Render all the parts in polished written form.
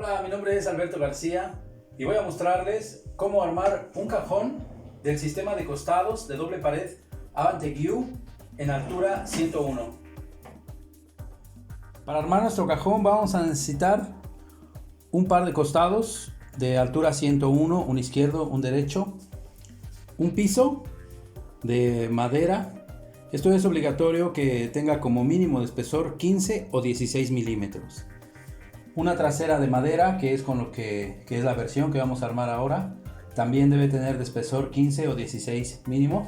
Hola, mi nombre es Alberto García y voy a mostrarles cómo armar un cajón del sistema de costados de doble pared Avantec U en altura 101. Para armar nuestro cajón vamos a necesitar un par de costados de altura 101, un izquierdo, un derecho, un piso de madera. Esto es obligatorio que tenga como mínimo de espesor 15 o 16 milímetros. Una trasera de madera, que es con lo que es la versión que vamos a armar ahora, también debe tener de espesor 15 o 16 mínimo.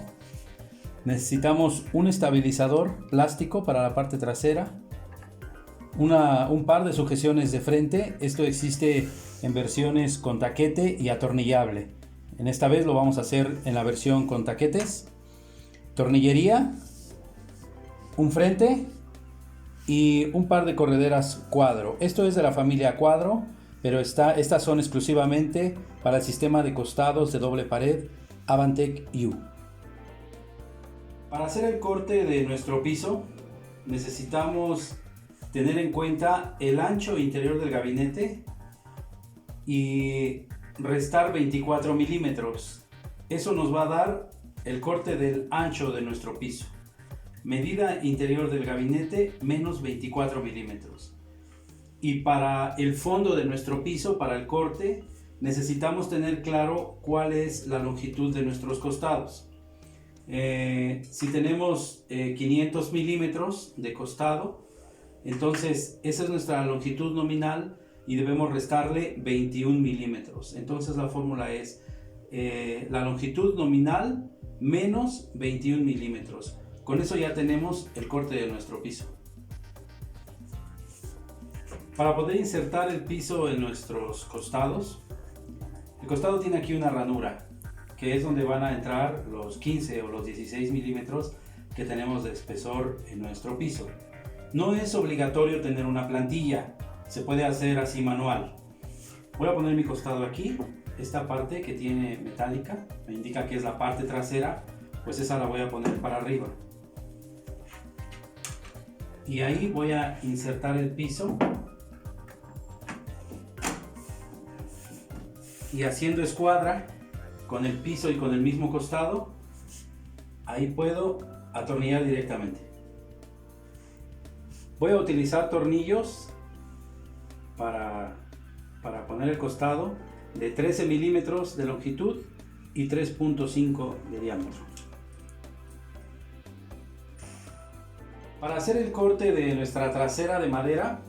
Necesitamos un estabilizador plástico para la parte trasera, un par de sujeciones de frente. Esto existe en versiones con taquete y atornillable. En esta vez lo vamos a hacer en la versión con taquetes. Tornillería, un frente y un par de correderas cuadro. Esto es de la familia cuadro, pero estas son exclusivamente para el sistema de costados de doble pared Avantec U. Para hacer el corte de nuestro piso necesitamos tener en cuenta el ancho interior del gabinete y restar 24 milímetros. Eso nos va a dar el corte del ancho de nuestro piso. Medida interior del gabinete menos 24 milímetros. Y para el fondo de nuestro piso, para el corte, necesitamos tener claro cuál es la longitud de nuestros costados. Si tenemos 500 milímetros de costado, entonces esa es nuestra longitud nominal y debemos restarle 21 milímetros. Entonces la fórmula es la longitud nominal menos 21 milímetros. Con eso ya tenemos el corte de nuestro piso. Para poder insertar el piso en nuestros costados, el costado tiene aquí una ranura, que es donde van a entrar los 15 o los 16 milímetros que tenemos de espesor en nuestro piso. No es obligatorio tener una plantilla, se puede hacer así manual. Voy a poner mi costado aquí, esta parte que tiene metálica, me indica que es la parte trasera, pues esa la voy a poner para arriba. Y ahí voy a insertar el piso y haciendo escuadra con el piso y con el mismo costado, ahí puedo atornillar directamente. Voy a utilizar tornillos para poner el costado de 13 milímetros de longitud y 3.5 de diámetro. Para hacer el corte de nuestra trasera de madera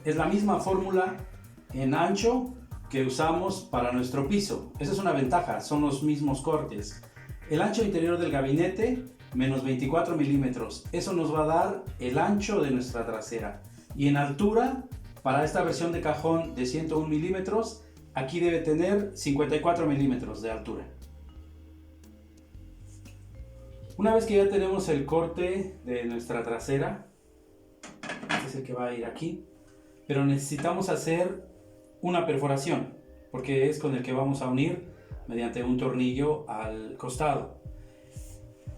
es la misma fórmula en ancho que usamos para nuestro piso. Esa es una ventaja, son los mismos cortes. El ancho interior del gabinete menos 24 milímetros, eso nos va a dar el ancho de nuestra trasera. Y en altura, para esta versión de cajón de 101 milímetros, aquí debe tener 54 milímetros de altura. Una vez que ya tenemos el corte de nuestra trasera, este es el que va a ir aquí, pero necesitamos hacer una perforación, porque es con el que vamos a unir mediante un tornillo al costado.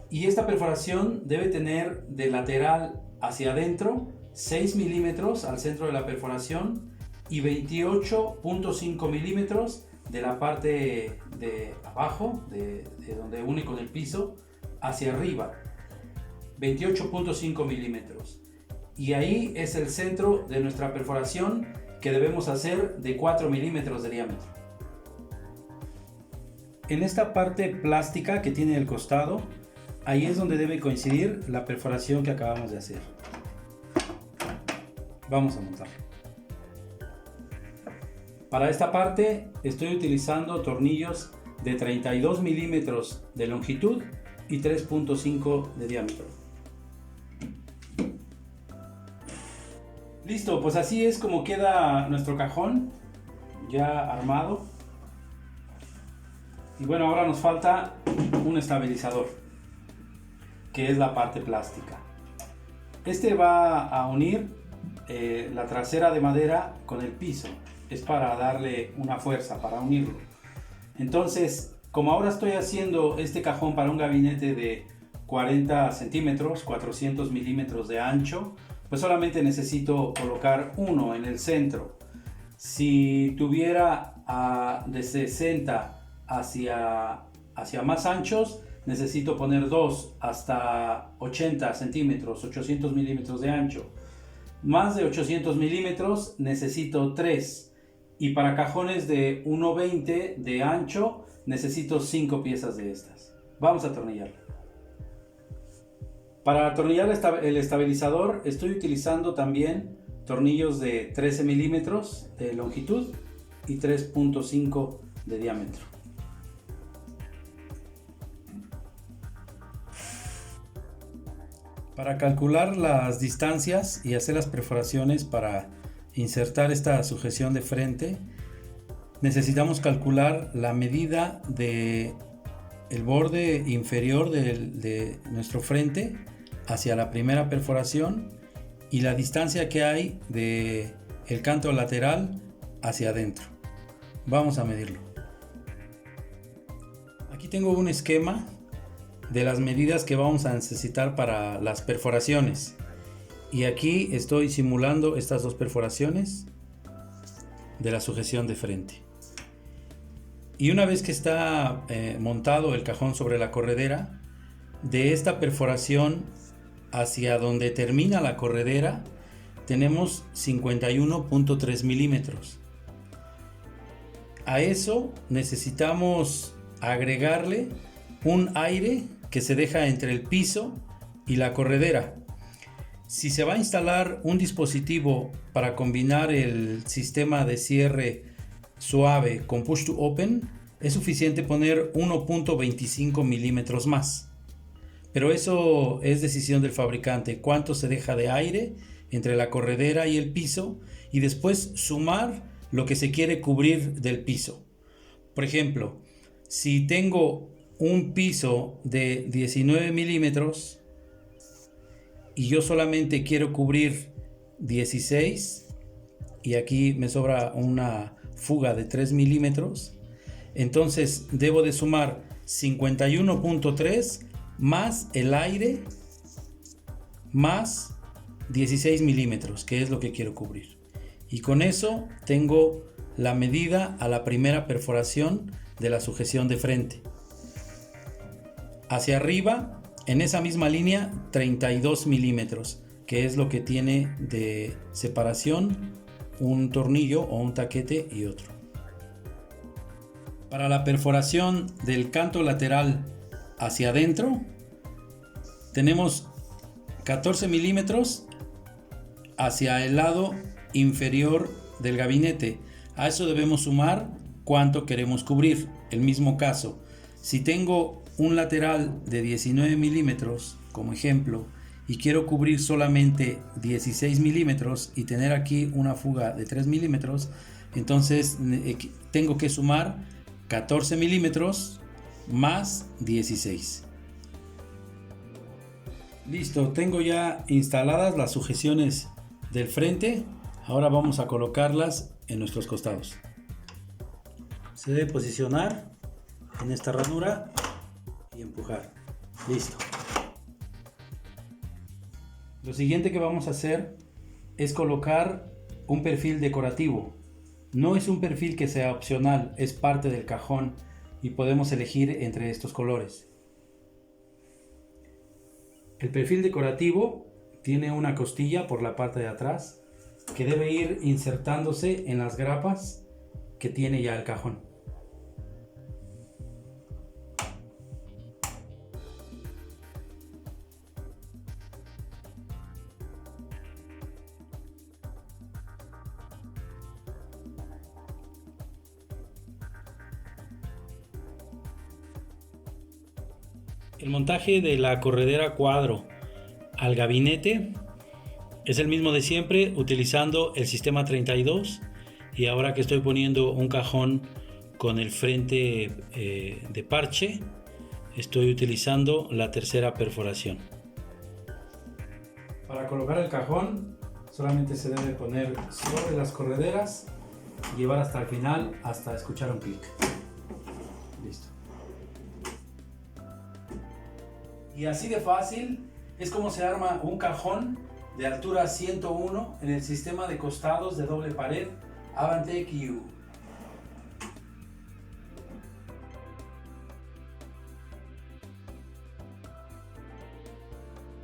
Y esta perforación debe tener de lateral hacia adentro 6 milímetros al centro de la perforación y 28.5 milímetros de la parte de abajo, de donde une con el piso, hacia arriba, 28.5 milímetros. Y ahí es el centro de nuestra perforación que debemos hacer de 4 milímetros de diámetro. En esta parte plástica que tiene el costado, ahí es donde debe coincidir la perforación que acabamos de hacer. Vamos a montarlo. Para esta parte estoy utilizando tornillos de 32 milímetros de longitud y 3.5 de diámetro. Listo, pues así es como queda nuestro cajón ya armado. Y bueno, ahora nos falta un estabilizador, que es la parte plástica. Este va a unir la trasera de madera con el piso. Es para darle una fuerza, para unirlo. Entonces, como ahora estoy haciendo este cajón para un gabinete de 40 centímetros, 400 milímetros de ancho, pues solamente necesito colocar uno en el centro. Si tuviera de 60 hacia más anchos, necesito poner 2 hasta 80 centímetros, 800 milímetros de ancho. Más de 800 milímetros necesito 3. Y para cajones de 1,20 de ancho necesito 5 piezas de estas. Vamos a atornillarla. Para atornillar el estabilizador estoy utilizando también tornillos de 13 milímetros de longitud y 3.5 de diámetro. Para calcular las distancias y hacer las perforaciones para insertar esta sujeción de frente, necesitamos calcular la medida de el borde inferior de nuestro frente hacia la primera perforación y la distancia que hay de el canto lateral hacia adentro. Vamos a medirlo. Aquí tengo un esquema de las medidas que vamos a necesitar para las perforaciones, y aquí estoy simulando estas dos perforaciones de la sujeción de frente. Y una vez que está montado el cajón sobre la corredera, de esta perforación hacia donde termina la corredera tenemos 51.3 milímetros. A eso necesitamos agregarle un aire que se deja entre el piso y la corredera. Si se va a instalar un dispositivo para combinar el sistema de cierre suave con push to open, es suficiente poner 1.25 milímetros más. Pero eso es decisión del fabricante, cuánto se deja de aire entre la corredera y el piso, y después sumar lo que se quiere cubrir del piso. Por ejemplo, si tengo un piso de 19 milímetros y yo solamente quiero cubrir 16 y aquí me sobra una fuga de 3 milímetros, entonces debo de sumar 51.3 más el aire más 16 milímetros, que es lo que quiero cubrir, y con eso tengo la medida a la primera perforación de la sujeción de frente. Hacia arriba, en esa misma línea, 32 milímetros, que es lo que tiene de separación un tornillo o un taquete y otro. Para la perforación del canto lateral hacia adentro, tenemos 14 milímetros hacia el lado inferior del gabinete. A eso debemos sumar cuánto queremos cubrir. El mismo caso, si tengo un lateral de 19 milímetros como ejemplo y quiero cubrir solamente 16 milímetros y tener aquí una fuga de 3 milímetros, entonces tengo que sumar 14 milímetros más 16. Listo, tengo ya instaladas las sujeciones del frente. Ahora vamos a colocarlas en nuestros costados. Se debe posicionar en esta ranura y empujar. Listo. Lo siguiente que vamos a hacer es colocar un perfil decorativo. No es un perfil que sea opcional, es parte del cajón y podemos elegir entre estos colores. El perfil decorativo tiene una costilla por la parte de atrás que debe ir insertándose en las grapas que tiene ya el cajón. El montaje de la corredera cuadro al gabinete es el mismo de siempre, utilizando el sistema 32, y ahora que estoy poniendo un cajón con el frente de parche, estoy utilizando la tercera perforación. Para colocar el cajón solamente se debe poner sobre las correderas y llevar hasta el final hasta escuchar un clic. Listo. Y así de fácil es como se arma un cajón de altura 101 en el sistema de costados de doble pared Avante Q.